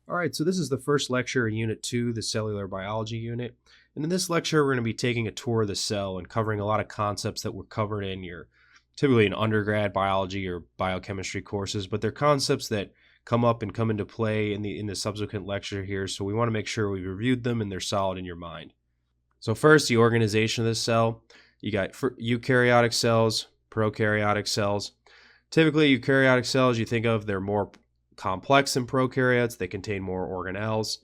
All right, so this is the first lecture in Unit 2, the Cellular Biology unit. And in this lecture, we're going to be taking a tour of the cell and covering a lot of concepts that were covered in your typically in undergrad biology or biochemistry courses, but they're concepts that come up and come into play in the subsequent lecture here, so we want to make sure we've reviewed them and they're solid in your mind. So first, the organization of the cell. You got eukaryotic cells, prokaryotic cells. Typically, eukaryotic cells, you think of, they're more complex than prokaryotes. They contain more organelles.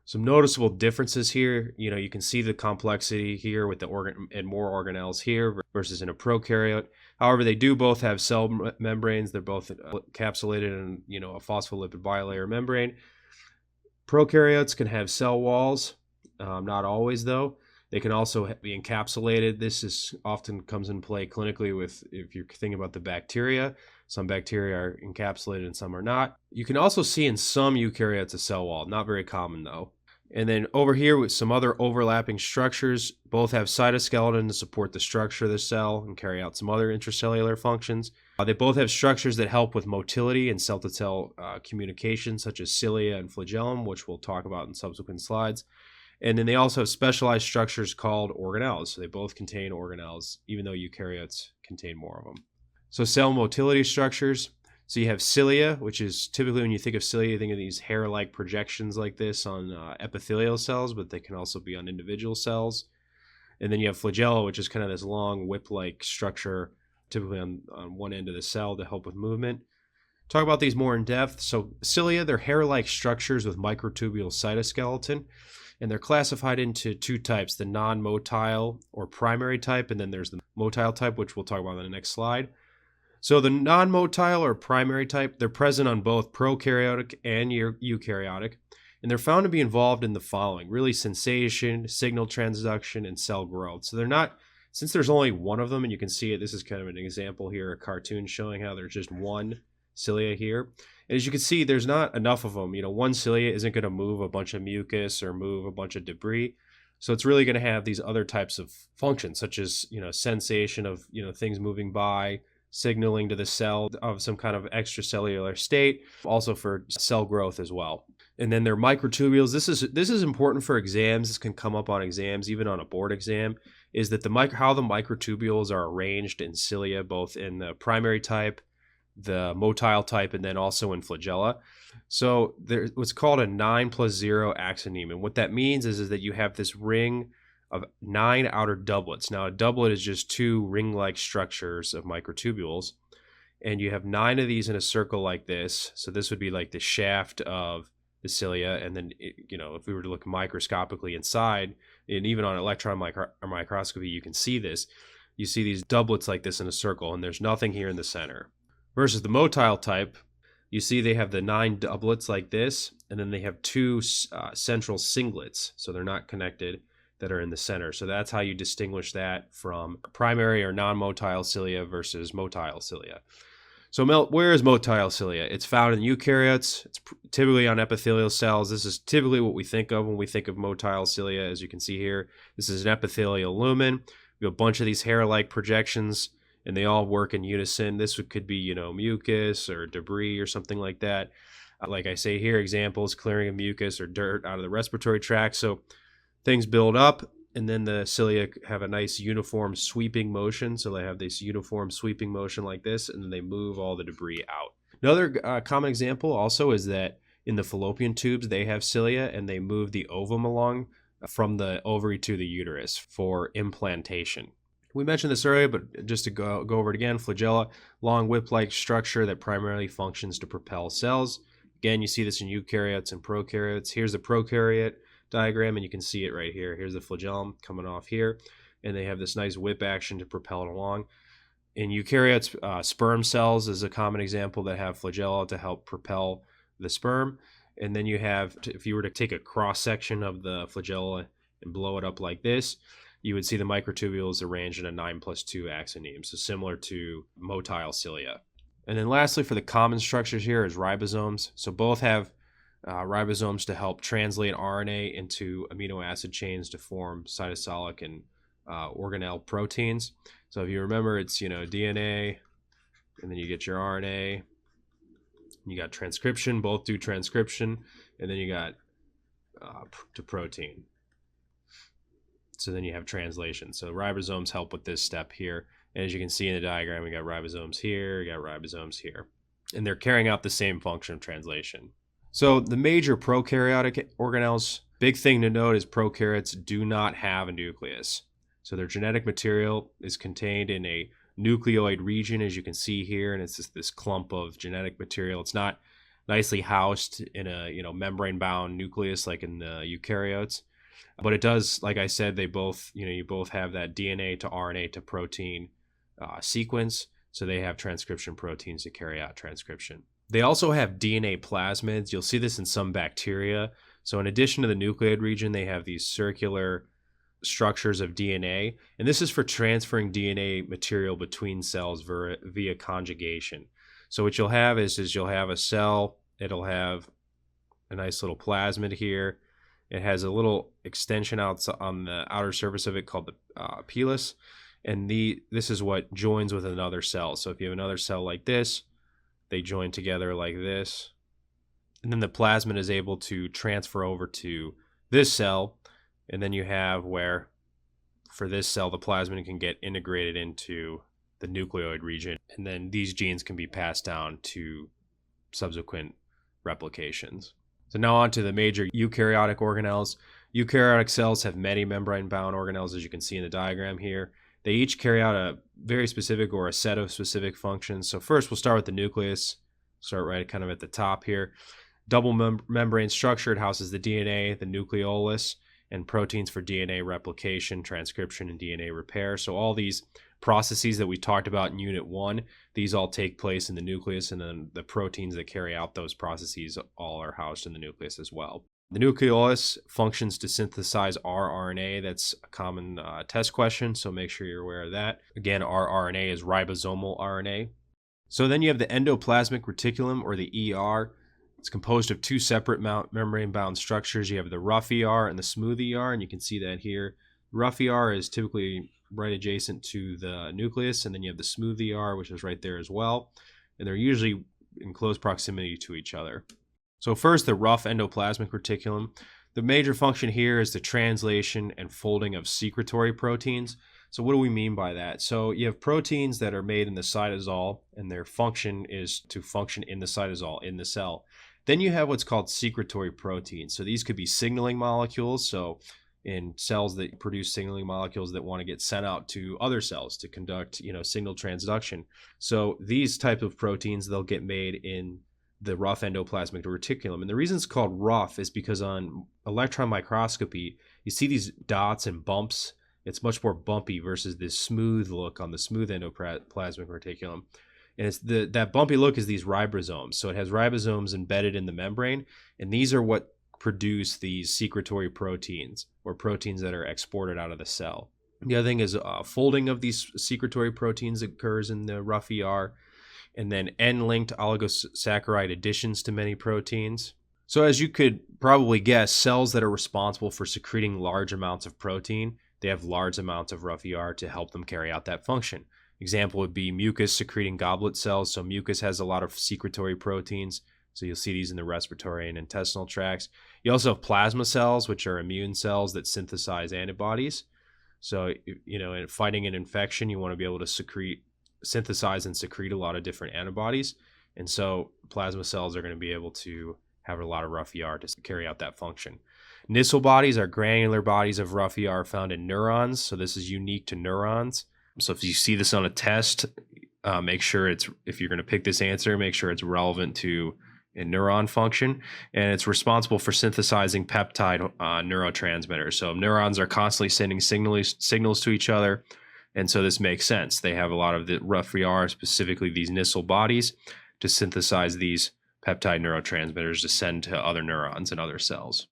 Some noticeable differences here. You can see the complexity here with the organ and more organelles here versus in a prokaryote. However, they do both have cell membranes. They're both encapsulated in a phospholipid bilayer membrane. Prokaryotes can have cell walls, not always though. They can also be encapsulated. This is often comes in play clinically with if you're thinking about the bacteria. Some bacteria are encapsulated and some are not. You can also see in some eukaryotes a cell wall, not very common though. And then over here with some other overlapping structures, both have cytoskeleton to support the structure of the cell and carry out some other intracellular functions. They both have structures that help with motility and cell-to-cell communication, such as cilia and flagellum, which we'll talk about in subsequent slides. And then they also have specialized structures called organelles. So they both contain organelles, even though eukaryotes contain more of them. So cell motility structures. So you have cilia, which is typically when you think of cilia, you think of these hair-like projections like this on epithelial cells, but they can also be on individual cells. And then you have flagella, which is kind of this long whip-like structure, typically on one end of the cell to help with movement. Talk about these more in depth. So cilia, they're hair-like structures with microtubule cytoskeleton. And they're classified into two types, the non-motile or primary type, and then there's the motile type, which we'll talk about on the next slide. So the non-motile or primary type, they're present on both prokaryotic and eukaryotic, and they're found to be involved in the following: really sensation, signal transduction, and cell growth. So they're not, since there's only one of them, and you can see it, this is kind of an example here, a cartoon showing how there's just one cilia here. And as you can see, there's not enough of them. One cilia isn't going to move a bunch of mucus or move a bunch of debris. So it's really going to have these other types of functions, such as, sensation of, things moving by, signaling to the cell of some kind of extracellular state, also for cell growth as well. And then their microtubules, this is important for exams. This can come up on exams, even on a board exam, is that how the microtubules are arranged in cilia, both in the primary type, the motile type, and then also in flagella. So there's what's called a 9+0 axoneme. And what that means is that you have this ring of 9 outer doublets. Now a doublet is just 2 ring-like structures of microtubules. And you have 9 of these in a circle like this. So this would be like the shaft of the cilia. And then, if we were to look microscopically inside, and even on electron microscopy, you can see this. You see these doublets like this in a circle, and there's nothing here in the center. Versus the motile type, you see they have the 9 doublets like this, and then they have 2 central singlets, so they're not connected, that are in the center. So that's how you distinguish that from primary or non-motile cilia versus motile cilia. So where is motile cilia? It's found in eukaryotes. It's typically on epithelial cells. This is typically what we think of when we think of motile cilia. As you can see here, this is an epithelial lumen. We have a bunch of these hair-like projections, and they all work in unison. This could be, mucus or debris or something like that. Like I say here, examples, clearing of mucus or dirt out of the respiratory tract. So things build up, and then the cilia have a nice uniform sweeping motion. So they have this uniform sweeping motion like this, and then they move all the debris out. Another common example also is that in the fallopian tubes, they have cilia, and they move the ovum along from the ovary to the uterus for implantation. We mentioned this earlier, but just to go over it again, flagella, long whip-like structure that primarily functions to propel cells. Again, you see this in eukaryotes and prokaryotes. Here's the prokaryote diagram, and you can see it right here. Here's the flagellum coming off here, and they have this nice whip action to propel it along. In eukaryotes, sperm cells is a common example that have flagella to help propel the sperm. And then you have, if you were to take a cross-section of the flagella and blow it up like this, you would see the microtubules arranged in a 9+2 axoneme, so similar to motile cilia. And then lastly, for the common structures here is ribosomes. So both have ribosomes to help translate RNA into amino acid chains to form cytosolic and organelle proteins. So if you remember, it's DNA, and then you get your RNA. You got transcription, both do transcription, and then you got to protein. So then you have translation. So ribosomes help with this step here. And as you can see in the diagram, we got ribosomes here, we got ribosomes here. And they're carrying out the same function of translation. So the major prokaryotic organelles, big thing to note is prokaryotes do not have a nucleus. So their genetic material is contained in a nucleoid region, as you can see here, and it's just this clump of genetic material. It's not nicely housed in a membrane-bound nucleus like in the eukaryotes. But it does, like I said, they both, you both have that DNA to RNA to protein sequence. So they have transcription proteins to carry out transcription. They also have DNA plasmids. You'll see this in some bacteria. So in addition to the nucleoid region, they have these circular structures of DNA. And this is for transferring DNA material between cells via conjugation. So what you'll have is you'll have a cell. It'll have a nice little plasmid here. It has a little extension out on the outer surface of it called the pilus. And this is what joins with another cell. So if you have another cell like this, they join together like this. And then the plasmid is able to transfer over to this cell. And then you have where, for this cell, the plasmid can get integrated into the nucleoid region. And then these genes can be passed down to subsequent replications. So now on to the major eukaryotic organelles. Eukaryotic cells have many membrane-bound organelles, as you can see in the diagram here. They each carry out a very specific or a set of specific functions. So first we'll start with the nucleus. Start right kind of at the top here. Double membrane structure. It houses the DNA, the nucleolus, and proteins for DNA replication, transcription, and DNA repair. So all these processes that we talked about in Unit 1, these all take place in the nucleus, and then the proteins that carry out those processes all are housed in the nucleus as well. The nucleolus functions to synthesize rRNA. That's a common test question, so make sure you're aware of that. Again, rRNA is ribosomal RNA. So then you have the endoplasmic reticulum, or the ER. It's composed of two separate membrane-bound structures. You have the rough ER and the smooth ER, and you can see that here. Rough ER is typically right adjacent to the nucleus, and then you have the smooth ER, which is right there as well. And they're usually in close proximity to each other. So first, the rough endoplasmic reticulum. The major function here is the translation and folding of secretory proteins. So what do we mean by that? So you have proteins that are made in the cytosol, and their function is to function in the cytosol, in the cell. Then you have what's called secretory proteins. So these could be signaling molecules. So in cells that produce signaling molecules that want to get sent out to other cells to conduct, signal transduction. So these type of proteins, they'll get made in the rough endoplasmic reticulum. And the reason it's called rough is because on electron microscopy, you see these dots and bumps. It's much more bumpy versus this smooth look on the smooth endoplasmic reticulum. And it's that bumpy look is these ribosomes. So it has ribosomes embedded in the membrane, and these are what produce these secretory proteins, or proteins that are exported out of the cell. The other thing is folding of these secretory proteins occurs in the rough ER, and then N-linked oligosaccharide additions to many proteins. So as you could probably guess, cells that are responsible for secreting large amounts of protein, they have large amounts of rough ER to help them carry out that function. Example would be mucus secreting goblet cells. So mucus has a lot of secretory proteins. So you'll see these in the respiratory and intestinal tracts. You also have plasma cells, which are immune cells that synthesize antibodies. So, in fighting an infection, you want to be able to synthesize and secrete a lot of different antibodies. And so plasma cells are going to be able to have a lot of rough ER to carry out that function. Nissl bodies are granular bodies of rough ER found in neurons. So this is unique to neurons. So if you see this on a test, make sure if you're going to pick this answer, make sure it's relevant to a neuron function, and it's responsible for synthesizing peptide neurotransmitters. So neurons are constantly sending signals to each other, and so this makes sense. They have a lot of the rough ER, specifically these Nissl bodies, to synthesize these peptide neurotransmitters to send to other neurons and other cells.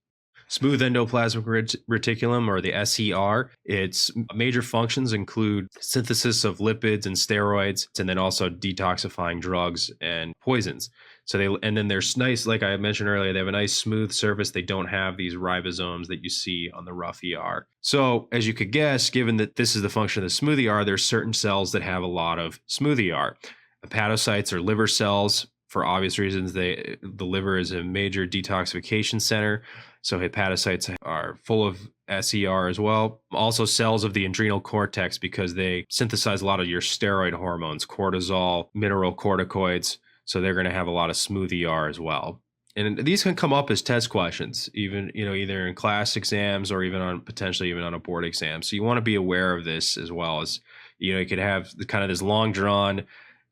Smooth endoplasmic reticulum, or the SER, its major functions include synthesis of lipids and steroids, and then also detoxifying drugs and poisons. And then there's nice, like I mentioned earlier, they have a nice smooth surface. They don't have these ribosomes that you see on the rough ER. So as you could guess, given that this is the function of the smooth ER, there's certain cells that have a lot of smooth ER. Hepatocytes or liver cells For obvious reasons, the liver is a major detoxification center, so hepatocytes are full of SER as well. Also, cells of the adrenal cortex, because they synthesize a lot of your steroid hormones, cortisol, mineral corticoids, so they're going to have a lot of smooth ER as well. And these can come up as test questions, even either in class exams or even on potentially even on a board exam. So you want to be aware of this, as well as you could have kind of this long drawn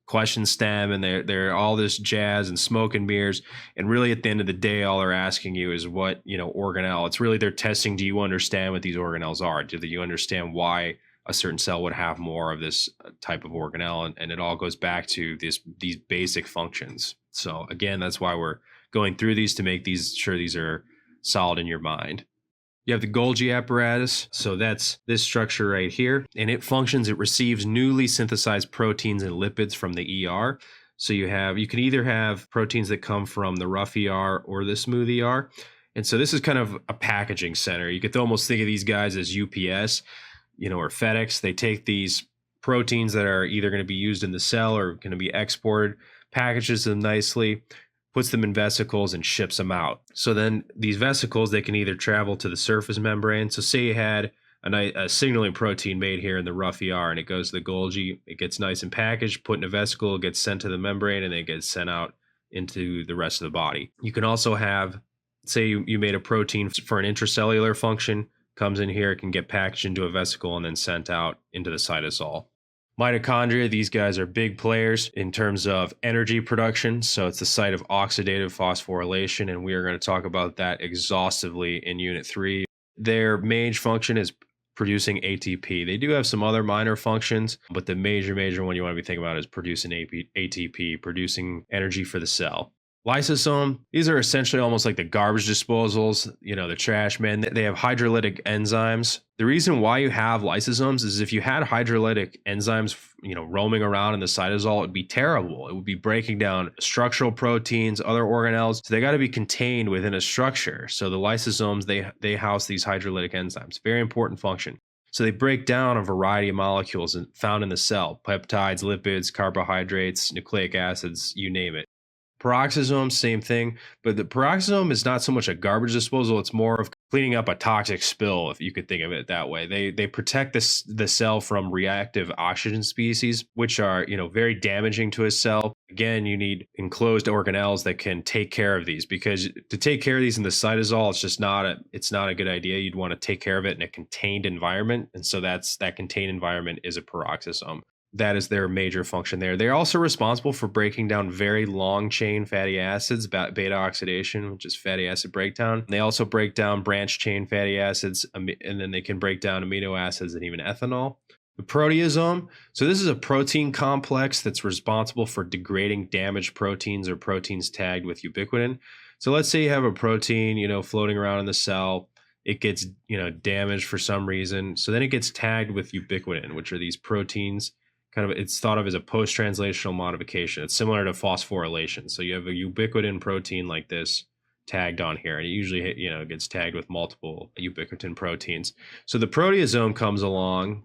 question stem, and they're all this jazz and smoke and mirrors, and really at the end of the day all they're asking you is what organelle. It's really they're testing, do you understand what these organelles are? Do you understand why a certain cell would have more of this type of organelle? And it all goes back to these basic functions. So again, that's why we're going through these, to make these sure these are solid in your mind. You have the Golgi apparatus. So that's this structure right here. And it functions, it receives newly synthesized proteins and lipids from the ER. So you can either have proteins that come from the rough ER or the smooth ER. And so this is kind of a packaging center. You could almost think of these guys as UPS, or FedEx. They take these proteins that are either going to be used in the cell or going to be exported, packages them nicely, puts them in vesicles, and ships them out. So then these vesicles, they can either travel to the surface membrane. So say you had a signaling protein made here in the rough ER, and it goes to the Golgi, it gets nice and packaged, put in a vesicle, gets sent to the membrane, and then it gets sent out into the rest of the body. You can also have, say you made a protein for an intracellular function, comes in here, it can get packaged into a vesicle and then sent out into the cytosol. Mitochondria, these guys are big players in terms of energy production. So it's the site of oxidative phosphorylation, and we are going to talk about that exhaustively in Unit 3. Their main function is producing ATP. They do have some other minor functions, but the major one you want to be thinking about is producing ATP, producing energy for the cell. Lysosome, these are essentially almost like the garbage disposals, the trash man. They have hydrolytic enzymes. The reason why you have lysosomes is if you had hydrolytic enzymes, roaming around in the cytosol, it would be terrible. It would be breaking down structural proteins, other organelles. So they got to be contained within a structure. So the lysosomes, they house these hydrolytic enzymes. Very important function. So they break down a variety of molecules found in the cell: peptides, lipids, carbohydrates, nucleic acids, you name it. Peroxisome, same thing, but the peroxisome is not so much a garbage disposal, it's more of cleaning up a toxic spill, if you could think of it that way. They protect the cell from reactive oxygen species, which are very damaging to a cell. Again, you need enclosed organelles that can take care of these, because to take care of these in the cytosol, it's not a good idea. You'd want to take care of it in a contained environment, and so that contained environment is a peroxisome. That is their major function there. They're also responsible for breaking down very long chain fatty acids, beta oxidation, which is fatty acid breakdown. They also break down branch chain fatty acids, and then they can break down amino acids and even ethanol. The proteasome, so this is a protein complex that's responsible for degrading damaged proteins or proteins tagged with ubiquitin. So let's say you have a protein, floating around in the cell. It gets, damaged for some reason. So then it gets tagged with ubiquitin, which are these proteins. It's thought of as a post-translational modification. It's similar to phosphorylation. So you have a ubiquitin protein like this tagged on here, and it usually gets tagged with multiple ubiquitin proteins. So the proteasome comes along,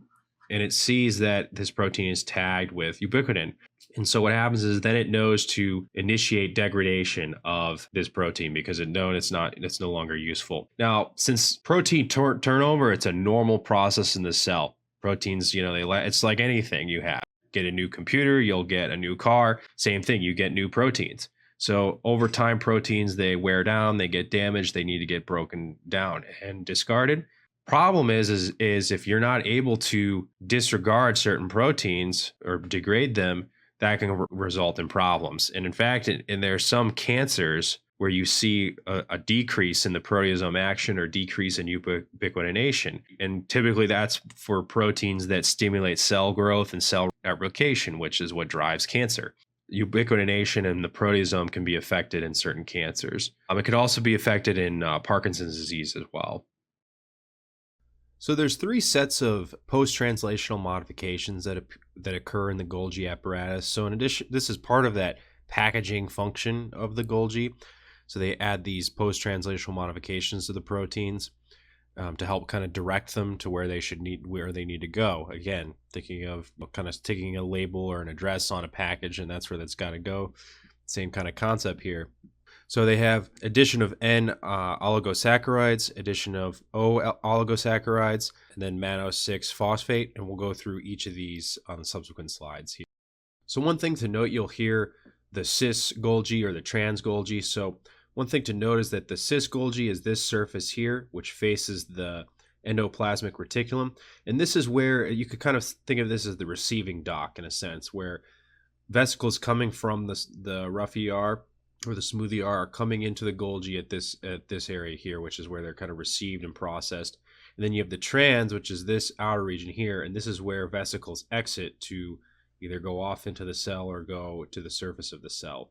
and it sees that this protein is tagged with ubiquitin. And so what happens is then it knows to initiate degradation of this protein, because it's no longer useful. Now, since protein turnover, it's a normal process in the cell. Proteins, it's like anything you have. Get a new computer, you'll get a new car. Same thing, you get new proteins. So over time, proteins, they wear down, they get damaged, they need to get broken down and discarded. Problem is if you're not able to disregard certain proteins or degrade them, that can result in problems. And in fact, there are some cancers where you see a decrease in the proteasome action or decrease in ubiquitination. And typically that's for proteins that stimulate cell growth and cell replication, which is what drives cancer. Ubiquitination and the proteasome can be affected in certain cancers. It could also be affected in Parkinson's disease as well. So there's 3 sets of post-translational modifications that occur in the Golgi apparatus. So in addition, this is part of that packaging function of the Golgi. So they add these post-translational modifications to the proteins to help kind of direct them to where they need to go. Again, thinking of kind of sticking a label or an address on a package, and that's where that's got to go. Same kind of concept here. So they have addition of N oligosaccharides, addition of O oligosaccharides, and then mannose 6 phosphate, and we'll go through each of these on the subsequent slides here. So one thing to note, you'll hear the cis Golgi or the trans Golgi. So one thing to note is that the cis Golgi is this surface here, which faces the endoplasmic reticulum. And this is where you could kind of think of this as the receiving dock in a sense, where vesicles coming from the rough ER or the smooth ER are coming into the Golgi at this area here, which is where they're kind of received and processed. And then you have the trans, which is this outer region here, and this is where vesicles exit to either go off into the cell or go to the surface of the cell.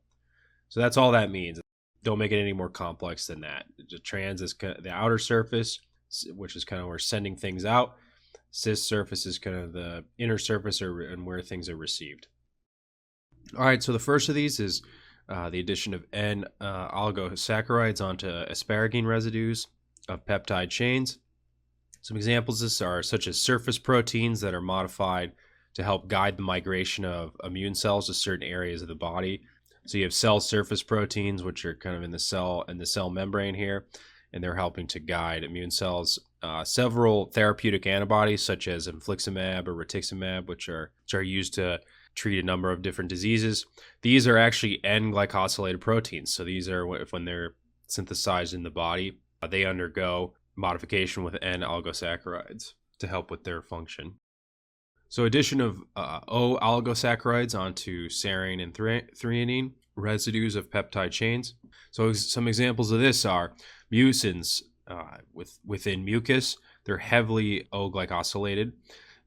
So that's all that means. Don't make it any more complex than that. The trans is kind of the outer surface, which is kind of where sending things out. Cis surface is kind of the inner surface and where things are received. All right, so the first of these is the addition of N oligosaccharides onto asparagine residues of peptide chains. Some examples of this are such as surface proteins that are modified to help guide the migration of immune cells to certain areas of the body. So you have cell surface proteins, which are kind of in the cell membrane here, and they're helping to guide immune cells. Several therapeutic antibodies, such as infliximab or rituximab, which are used to treat a number of different diseases. These are actually N-glycosylated proteins. So these are when they're synthesized in the body, they undergo modification with N-oligosaccharides to help with their function. So addition of O-oligosaccharides onto serine and threonine, residues of peptide chains. So some examples of this are mucins within mucus. They're heavily O-glycosylated,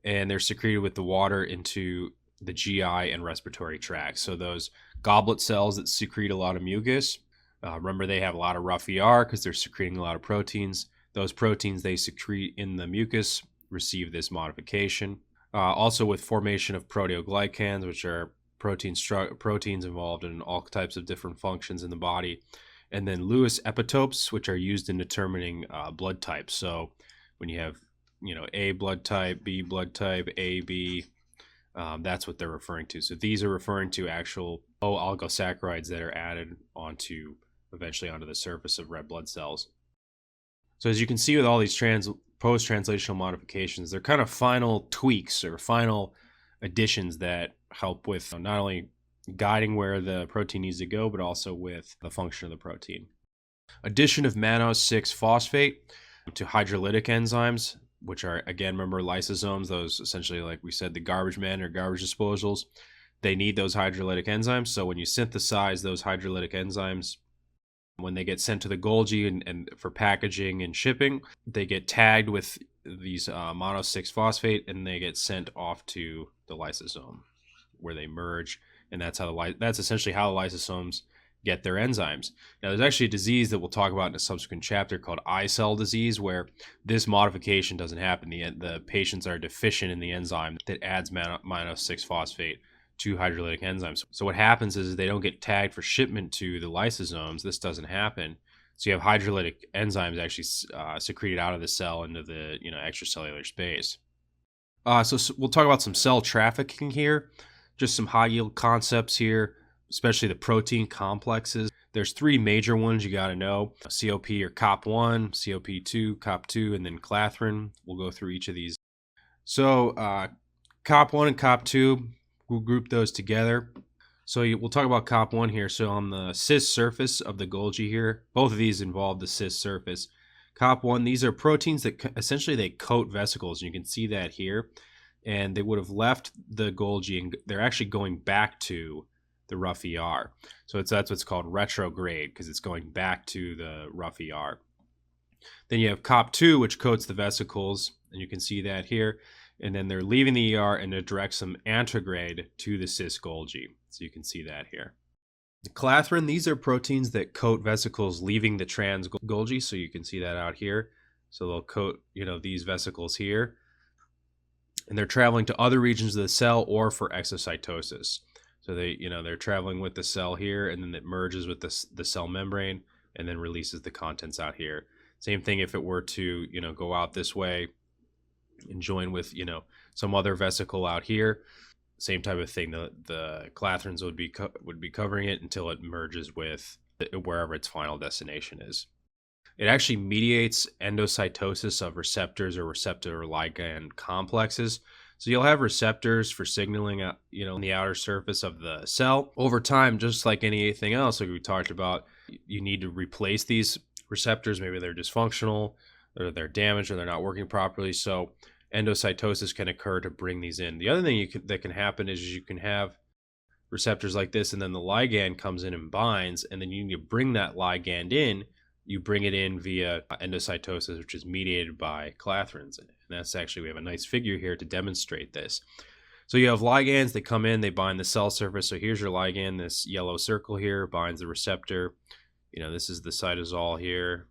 and they're secreted with the water into the GI and respiratory tract. So those goblet cells that secrete a lot of mucus, remember they have a lot of rough ER because they're secreting a lot of proteins. Those proteins they secrete in the mucus receive this modification. Also with formation of proteoglycans, which are proteins involved in all types of different functions in the body. And then Lewis epitopes, which are used in determining blood types. So when you have, A blood type, B blood type, AB, that's what they're referring to. So these are referring to actual oligosaccharides that are added eventually onto the surface of red blood cells. So as you can see with all these post-translational modifications, they're kind of final tweaks or final additions that help with not only guiding where the protein needs to go, but also with the function of the protein. Addition of mannose 6 phosphate to hydrolytic enzymes, which are, again, remember lysosomes, those essentially, like we said, the garbage men or garbage disposals. They need those hydrolytic enzymes. So when you synthesize those hydrolytic enzymes, when they get sent to the Golgi and for packaging and shipping, they get tagged with these mannose 6 phosphate, and they get sent off to the lysosome where they merge. And that's essentially how the lysosomes get their enzymes. Now, there's actually a disease that we'll talk about in a subsequent chapter called eye cell disease, where this modification doesn't happen. The patients are deficient in the enzyme that adds mannose 6 phosphate to hydrolytic enzymes. So what happens is they don't get tagged for shipment to the lysosomes. This doesn't happen. So you have hydrolytic enzymes actually secreted out of the cell into the extracellular space. So we'll talk about some cell trafficking here. Just some high yield concepts here, especially the protein complexes. There's 3 major ones you got to know: COP or COP1, COP2, COP2, and then clathrin. We'll go through each of these. So COP1 and COP2, we'll group those together. So we'll talk about COP1 here. So on the cis surface of the Golgi here, both of these involve the cis surface. COP1, these are proteins that essentially they coat vesicles. You can see that here. And they would have left the Golgi, and they're actually going back to the rough ER. So that's what's called retrograde, because it's going back to the rough ER. Then you have COP2, which coats the vesicles, and you can see that here. And then they're leaving the ER, and it directs them antegrade to the cis Golgi. So you can see that here. The clathrin, these are proteins that coat vesicles leaving the trans Golgi. So you can see that out here. So they'll coat, these vesicles here. And they're traveling to other regions of the cell or for exocytosis. So they're traveling with the cell here, and then it merges with the cell membrane and then releases the contents out here. Same thing if it were to, go out this way and join with, some other vesicle out here. same type of thing. The clathrans would be covering it until it merges with wherever its final destination is. It actually mediates endocytosis of receptors or receptor ligand complexes. So you'll have receptors for signaling, on the outer surface of the cell. Over time, just like anything else, like we talked about, you need to replace these receptors. Maybe they're dysfunctional, or they're damaged, or they're not working properly. So endocytosis can occur to bring these in. The other thing that can happen is you can have receptors like this, and then the ligand comes in and binds, and then you need to bring that ligand in. You bring it in via endocytosis, which is mediated by clathrans. And that's actually, we have a nice figure here to demonstrate this. So you have ligands that come in, they bind the cell surface. So here's your ligand, this yellow circle here binds the receptor. This is the cytosol here.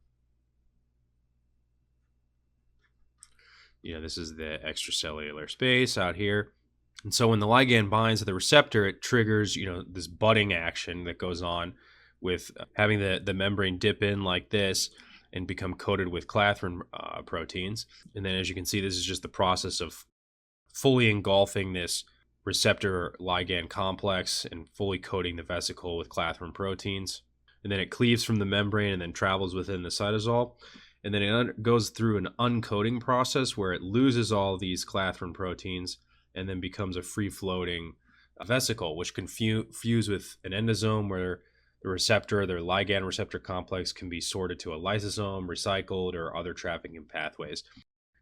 This is the extracellular space out here. And so when the ligand binds to the receptor, it triggers, this budding action that goes on with having the membrane dip in like this and become coated with clathrin proteins. And then as you can see, this is just the process of fully engulfing this receptor ligand complex and fully coating the vesicle with clathrin proteins. And then it cleaves from the membrane and then travels within the cytosol. And then it goes through an uncoating process where it loses all these clathrin proteins and then becomes a free-floating vesicle, which can fuse with an endosome where the receptor, their ligand receptor complex, can be sorted to a lysosome, recycled, or other trafficking pathways.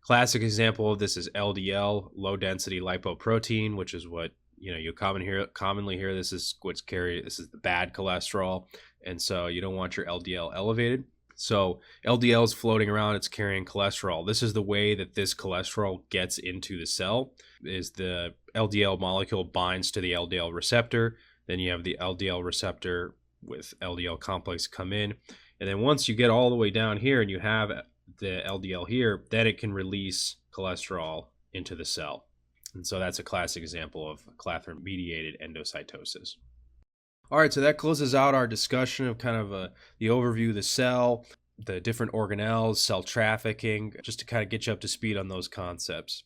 Classic example of this is LDL, low-density lipoprotein, which is what you commonly hear. This is this is the bad cholesterol, and so you don't want your LDL elevated. So LDL is floating around, it's carrying cholesterol. This is the way that this cholesterol gets into the cell, is the LDL molecule binds to the LDL receptor. Then you have the LDL receptor with LDL complex come in. And then once you get all the way down here and you have the LDL here, then it can release cholesterol into the cell. And so that's a classic example of clathrin-mediated endocytosis. All right, so that closes out our discussion of kind of the overview of the cell, the different organelles, cell trafficking, just to kind of get you up to speed on those concepts.